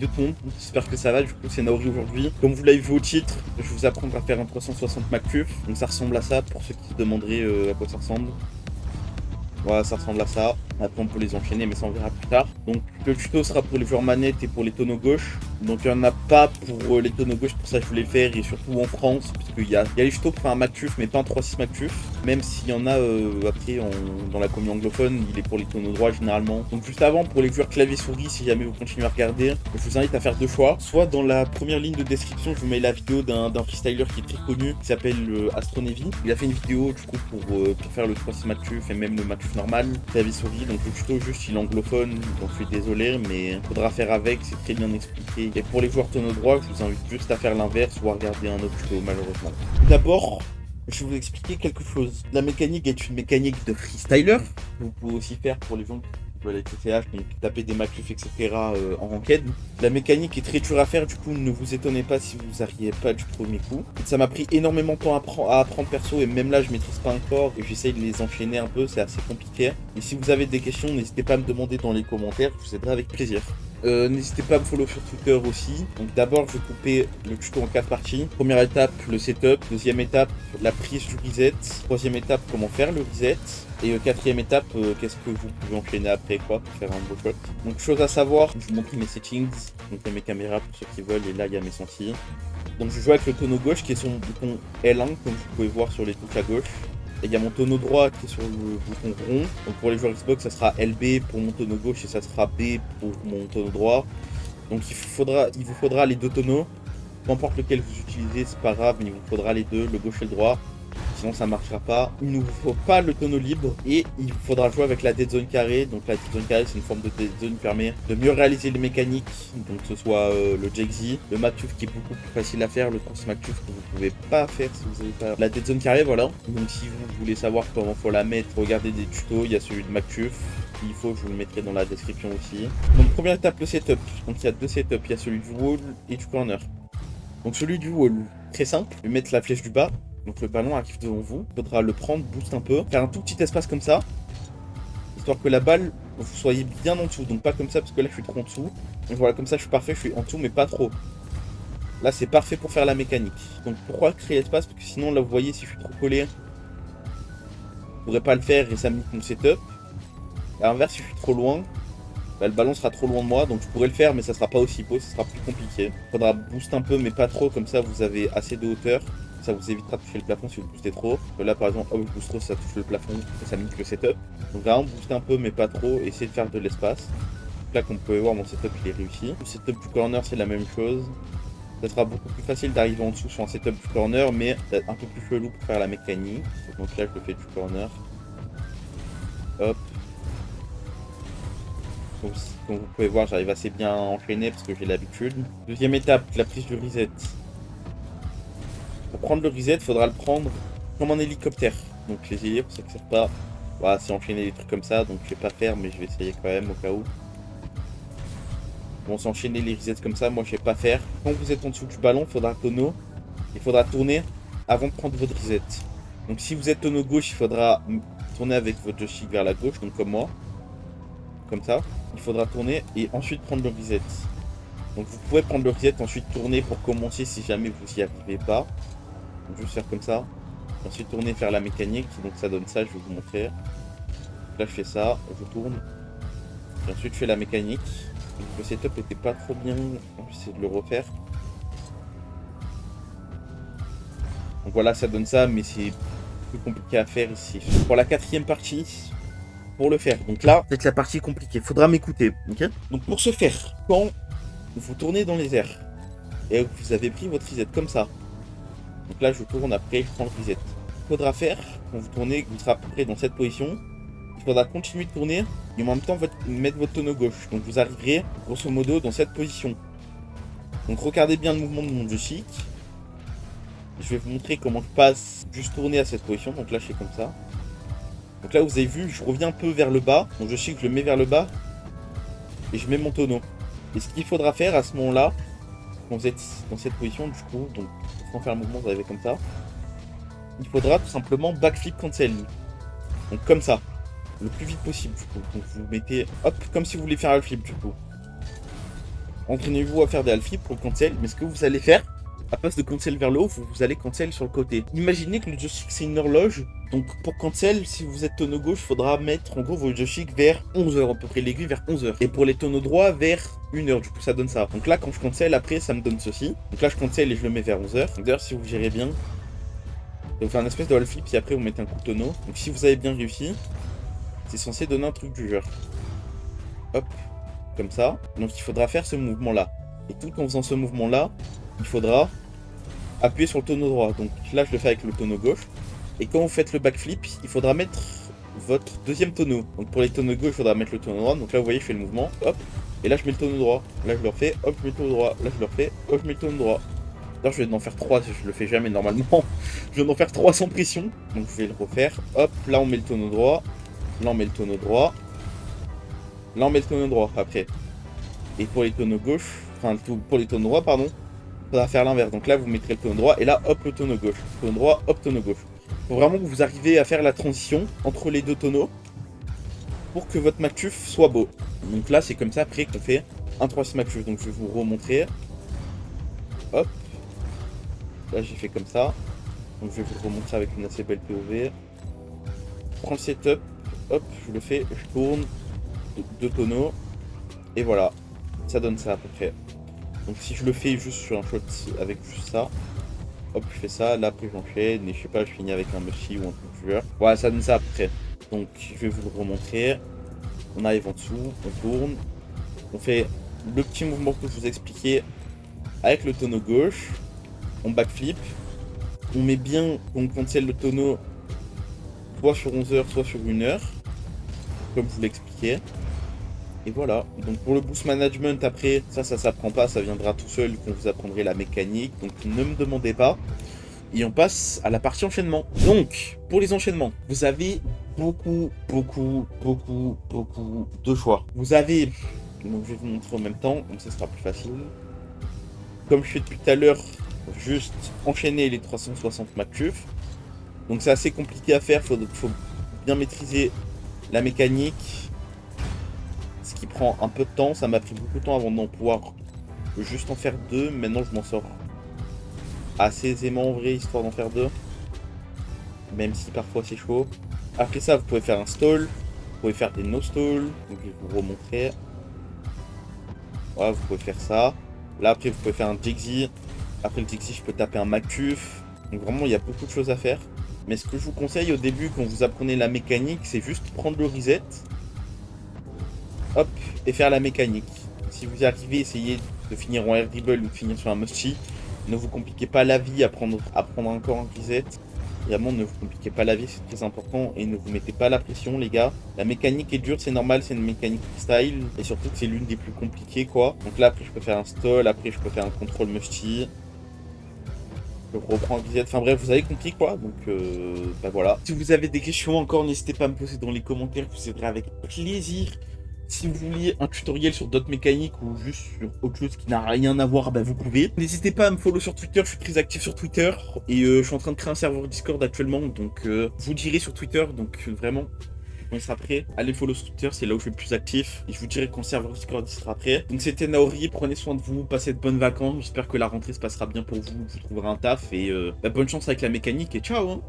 De tout le monde, j'espère que ça va, du coup c'est Naori aujourd'hui. Comme vous l'avez vu au titre, je vais vous apprendre à faire un 360 McCuf. Donc ça ressemble à ça, pour ceux qui se demanderaient à quoi ça ressemble. Voilà, ça ressemble à ça. Après on peut les enchaîner, mais ça on verra plus tard. Donc le tuto sera pour les joueurs manettes et pour les tonneaux gauche. Donc il n'y en a pas pour les tonneaux gauche, pour ça je voulais faire, et surtout en France, puisqu'il y a les tutos pour faire un McCuf, mais pas un 3-6 McCuf. Même s'il y en a après dans la communauté anglophone, il est pour les tonneaux droits généralement. Donc juste avant, pour les joueurs clavier-souris, si jamais vous continuez à regarder, je vous invite à faire deux choix. Soit dans la première ligne de description, je vous mets la vidéo d'un freestyler qui est très connu, qui s'appelle Astronevy. Il a fait une vidéo du coup pour faire le 3-6 McCuf et même le McCuf normal, clavier-souris. Donc le tuto juste il est anglophone, donc je suis désolé, mais faudra faire avec, c'est très bien expliqué. Et pour les joueurs tonneaux droit, je vous invite juste à faire l'inverse ou à regarder un autre tuto malheureusement. D'abord, je vais vous expliquer quelque chose. La mécanique est une mécanique de freestyler. Vous pouvez aussi faire pour les gens qui veulent être TCH, donc taper des McCuf, etc. En ranked. La mécanique est très dure à faire, du coup ne vous étonnez pas si vous n'arrivez pas du premier coup. Ça m'a pris énormément de temps à apprendre perso, et même là je maîtrise pas encore et j'essaye de les enchaîner un peu, c'est assez compliqué. Et si vous avez des questions, n'hésitez pas à me demander dans les commentaires, je vous aiderai avec plaisir. N'hésitez pas à me follow sur Twitter aussi. Donc d'abord je vais couper le tuto en 4 parties. Première étape, le setup. Deuxième étape, la prise du reset. Troisième étape, comment faire le reset. Et quatrième étape, qu'est-ce que vous pouvez enchaîner après quoi pour faire un beau shot. Donc chose à savoir, je vous montre mes settings. Donc il y a mes caméras pour ceux qui veulent, et là il y a mes sentis. Donc je joue avec le tonneau gauche qui est son bouton L1 comme vous pouvez voir sur les touches à gauche. Et il y a mon tonneau droit qui est sur le bouton rond. Donc pour les joueurs Xbox, ça sera LB pour mon tonneau gauche et ça sera B pour mon tonneau droit. Donc il vous faudra les deux tonneaux. Peu importe lequel vous utilisez, c'est pas grave, mais il vous faudra les deux, le gauche et le droit. Sinon ça marchera pas. Il ne vous faut pas le tonneau libre et il vous faudra jouer avec la dead zone carré. Donc la dead zone carré, c'est une forme de dead zone qui permet de mieux réaliser les mécaniques. Donc que ce soit le Jexy, le McCuf qui est beaucoup plus facile à faire, le Cross McCuf que vous pouvez pas faire si vous n'avez pas la dead zone carré, voilà. Donc si vous voulez savoir comment faut la mettre, regardez des tutos, il y a celui de McCuf. Il faut, je vous le mettrai dans la description aussi. Donc première étape, le setup. Donc il y a deux setups, il y a celui du wall et du corner. Donc celui du wall, très simple, je vais mettre la flèche du bas. Donc le ballon arrive devant vous, il faudra le prendre, boost un peu, faire un tout petit espace comme ça, histoire que la balle, vous soyez bien en dessous, donc pas comme ça parce que là je suis trop en dessous. Donc voilà, comme ça je suis parfait, je suis en dessous mais pas trop. Là c'est parfait pour faire la mécanique. Donc pourquoi créer l'espace? Parce que sinon là vous voyez, si je suis trop collé, je pourrais pas le faire et ça me nique mon setup. À l'inverse, si je suis trop loin, bah, le ballon sera trop loin de moi, donc je pourrais le faire mais ça sera pas aussi beau, ça sera plus compliqué. Il faudra boost un peu mais pas trop, comme ça vous avez assez de hauteur. Ça vous évitera de toucher le plafond si vous boostez trop. Là par exemple, hop, je booste trop, ça touche le plafond, ça nique le setup. Donc vraiment booster un peu mais pas trop, essayez de faire de l'espace. Là comme vous pouvez voir, mon setup il est réussi. Le setup du corner c'est la même chose. Ça sera beaucoup plus facile d'arriver en dessous sur un setup du corner, mais un peu plus chelou pour faire la mécanique. Donc là je le fais du corner. Hop. Donc, comme vous pouvez voir, j'arrive assez bien à enchaîner parce que j'ai l'habitude. Deuxième étape, la prise du reset. Pour prendre le reset, il faudra le prendre comme un hélicoptère. Donc les hélios, ça ne sert pas. Voilà, c'est enchaîner des trucs comme ça, donc je vais pas faire, mais je vais essayer quand même au cas où. Bon, s'enchaîner les resets comme ça, moi je vais pas faire. Quand vous êtes en dessous du ballon, il faudra tonneau. Il faudra tourner avant de prendre votre reset. Donc si vous êtes tonneau gauche, il faudra tourner avec votre joystick vers la gauche, donc comme moi. Comme ça. Il faudra tourner et ensuite prendre le reset. Donc vous pouvez prendre le reset, ensuite tourner pour commencer si jamais vous n'y arrivez pas. Donc juste faire comme ça. Ensuite tourner, faire la mécanique, donc ça donne ça, je vais vous montrer. Là je fais ça, je tourne. Et ensuite je fais la mécanique. Donc, le setup n'était pas trop bien, j'essaie de le refaire. Donc voilà, ça donne ça, mais c'est plus compliqué à faire ici. Pour la quatrième partie, pour le faire, donc là, c'est la partie compliquée, faudra m'écouter, ok? Donc pour ce faire, quand vous tournez dans les airs, et que vous avez pris votre reset comme ça, donc là je tourne, après je prends le reset. Il faudra faire, quand vous tournez, vous serez à peu près dans cette position, il faudra continuer de tourner et en même temps mettre votre tonneau gauche. Donc vous arriverez grosso modo dans cette position. Donc regardez bien le mouvement de mon joystick. Je vais vous montrer comment je passe juste tourner à cette position. Donc là je fais comme ça. Donc là vous avez vu, je reviens un peu vers le bas. Mon joystick je le mets vers le bas et je mets mon tonneau. Et ce qu'il faudra faire à ce moment-là, quand vous êtes dans cette position du coup, donc sans faire le mouvement, vous arrivez comme ça. Il faudra tout simplement backflip cancel. Donc comme ça, le plus vite possible du coup. Donc vous mettez, hop, comme si vous voulez faire un flip du coup. Entraînez-vous à faire des half flips pour cancel, mais ce que vous allez faire, à place de cancel vers le haut, vous allez cancel sur le côté. Imaginez que le joystick c'est une horloge, donc pour cancel, si vous êtes tonneau gauche, il faudra mettre en gros vos joysticks vers 11h, à peu près l'aiguille vers 11h. Et pour les tonneaux droits, vers 1h, du coup ça donne ça. Donc là, quand je cancel, après ça me donne ceci. Donc là, je cancel et je le mets vers 11h. D'ailleurs, si vous gérez bien, vous faites un espèce de half flip, puis après vous mettez un coup de tonneau. Donc si vous avez bien réussi, c'est censé donner un truc du genre. Hop, comme ça. Donc il faudra faire ce mouvement-là. Et tout en faisant ce mouvement-là, il faudra appuyer sur le tonneau droit. Donc là, je le fais avec le tonneau gauche. Et quand vous faites le backflip, il faudra mettre votre deuxième tonneau. Donc pour les tonneaux gauche, il faudra mettre le tonneau droit. Donc là, vous voyez, je fais le mouvement, hop. Et là, je mets le tonneau droit. Là, je le refais, hop, je mets le tonneau droit. Là, je le refais, hop, je mets le tonneau droit. D'ailleurs, je vais en faire 3, je le fais jamais normalement. Je vais en faire 3 sans pression. Donc je vais le refaire. Hop, là, on met le tonneau droit. Là, on met le tonneau droit. Là, on met le tonneau droit après. Et pour les tonneaux gauche, enfin, pour les tonneaux droits, pardon, il faudra faire l'inverse. Donc là, vous mettrez le tonneau droit et là, hop, le tonneau gauche. Tonneau droit, hop, tonneau gauche. Faut vraiment que vous arrivez à faire la transition entre les deux tonneaux pour que votre McTuff soit beau. Donc là, c'est comme ça après qu'on fait un 3 McTuff. Donc je vais vous remontrer. Hop. Là, j'ai fait comme ça. Donc je vais vous remontrer avec une assez belle POV. Je prends le setup. Hop, je le fais. Je tourne. Deux tonneaux. Et voilà. Ça donne ça à peu près. Donc si je le fais juste sur un shot avec juste ça, hop, je fais ça, là après j'enchaîne et je sais pas, je finis avec un mushy ou un truc du genre. Voilà, ça donne ça à peu près. Donc je vais vous le remontrer. On arrive en dessous, on tourne, on fait le petit mouvement que je vous ai expliqué avec le tonneau gauche, on backflip, on met bien, on cancelle le tonneau soit sur 11h, soit sur 1h, comme je vous l'ai expliqué. Et voilà, donc pour le boost management après, ça s'apprend pas, ça viendra tout seul quand vous apprendrez la mécanique, donc ne me demandez pas. Et on passe à la partie enchaînement. Donc, pour les enchaînements, vous avez beaucoup de choix. Vous avez, donc je vais vous montrer en même temps, donc ça sera plus facile. Comme je fais depuis tout à l'heure, juste enchaîner les 360 McTuff. Donc c'est assez compliqué à faire, faut bien maîtriser la mécanique. Ce qui prend un peu de temps, ça m'a pris beaucoup de temps avant d'en pouvoir juste en faire 2. Maintenant je m'en sors assez aisément en vrai, histoire d'en faire 2. Même si parfois c'est chaud. Après ça, vous pouvez faire un stall, vous pouvez faire des no stall. Donc je vais vous remontrer. Voilà, vous pouvez faire ça. Là après vous pouvez faire un Jixi. Après le Jixi, je peux taper un McTuff. Donc vraiment il y a beaucoup de choses à faire. Mais ce que je vous conseille au début quand vous apprenez la mécanique, c'est juste prendre le reset. Hop, et faire la mécanique. Si vous y arrivez, essayez de finir en air dribble ou de finir sur un mushy. Ne vous compliquez pas la vie à prendre encore un reset. Vraiment, ne vous compliquez pas la vie, c'est très important. Et ne vous mettez pas la pression, les gars. La mécanique est dure, c'est normal, c'est une mécanique freestyle. Et surtout que c'est l'une des plus compliquées, quoi. Donc là, après, je peux faire un stall. Après, je peux faire un contrôle mushy. Je reprends un reset. Enfin bref, vous avez compris, quoi. Donc, bah voilà. Si vous avez des questions encore, n'hésitez pas à me poser dans les commentaires. Je vous aiderai avec plaisir. Si vous vouliez un tutoriel sur d'autres mécaniques ou juste sur autre chose qui n'a rien à voir, bah vous pouvez. N'hésitez pas à me follow sur Twitter, je suis très actif sur Twitter. Et je suis en train de créer un serveur Discord actuellement, donc je vous dirai sur Twitter, donc vraiment, quand il sera prêt, allez follow sur Twitter, c'est là où je suis le plus actif. Et je vous dirai quand le serveur Discord sera prêt. Donc c'était Naori, prenez soin de vous, passez de bonnes vacances. J'espère que la rentrée se passera bien pour vous, vous trouverez un taf. Et bonne chance avec la mécanique et ciao hein.